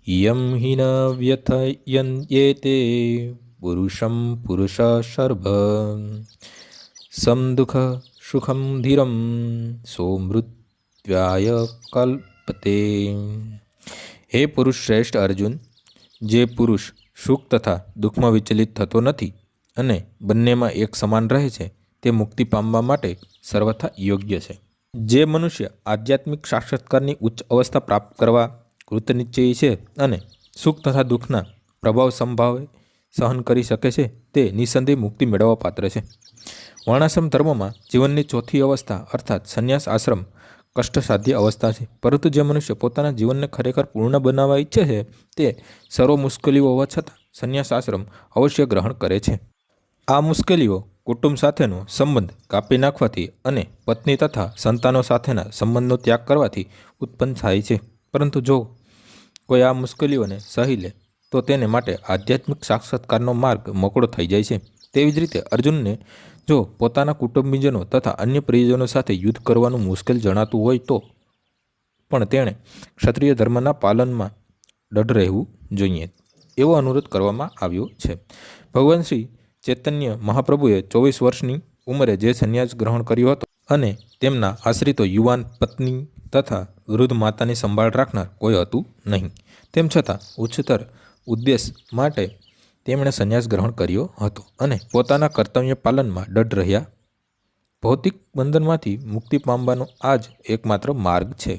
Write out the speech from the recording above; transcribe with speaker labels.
Speaker 1: यं हि न व्यथयन्त्येते पुरुषं पुरुषशर्भ सम दुःख सुखम धीरम સો મૃત્યાય કલ્પતે। હે પુરુષ શ્રેષ્ઠ અર્જુન, જે પુરુષ સુખ તથા દુઃખમાં વિચલિત થતો નથી અને બંનેમાં એક સમાન રહે છે તે મુક્તિ પામવા માટે સર્વથા યોગ્ય છે। જે મનુષ્ય આધ્યાત્મિક સાક્ષાત્કારની ઉચ્ચ અવસ્થા પ્રાપ્ત કરવા કૃતનિશ્ચયી છે અને સુખ તથા દુઃખના પ્રભાવ સંભાવે સહન કરી શકે છે તે નિસંદેહ મુક્તિ મેળવવા પાત્ર છે। વર્ણાશ્રમ ધર્મમાં જીવનની ચોથી અવસ્થા અર્થાત સંન્યાસ આશ્રમ કષ્ટસાધ્ય અવસ્થા છે, પરંતુ જે મનુષ્ય પોતાના જીવનને ખરેખર પૂર્ણ બનાવવા ઈચ્છે છે તે સર્વ મુશ્કેલીઓ હોવા છતાં સંન્યાસ આશ્રમ અવશ્ય ગ્રહણ કરે છે। આ મુશ્કેલીઓ કુટુંબ સાથેનો સંબંધ કાપી નાખવાથી અને પત્ની તથા સંતાનો સાથેના સંબંધનો ત્યાગ કરવાથી ઉત્પન્ન થાય છે, પરંતુ જો કોઈ આ મુશ્કેલીઓને સહી લે તો તેને માટે આધ્યાત્મિક સાક્ષાત્કારનો માર્ગ મોકળો થઈ જાય છે। તેવી જ રીતે અર્જુનને જો પોતાના કુટુંબીજનો તથા અન્ય પ્રિયજનો સાથે યુદ્ધ કરવાનું મુશ્કેલ જણાતું હોય તો પણ તેણે ક્ષત્રિય ધર્મના પાલનમાં દૃઢ રહેવું જોઈએ, એવો અનુરોધ કરવામાં આવ્યો છે। ભગવાન શ્રી ચૈતન્ય મહાપ્રભુએ 24 વર્ષની ઉંમરે જે સંન્યાસ ગ્રહણ કર્યો હતો અને તેમના આશ્રિતો યુવાન પત્ની તથા વૃદ્ધ માતાની સંભાળ રાખનાર કોઈ હતું નહીં, તેમ છતાં ઉચ્ચતર ઉદ્દેશ માટે તેમણે સંન્યાસ ગ્રહણ કર્યો હતો અને પોતાના કર્તવ્ય પાલનમાં દૃઢ રહ્યા। ભૌતિક બંધનમાંથી મુક્તિ પામવાનો આ જ એકમાત્ર માર્ગ છે।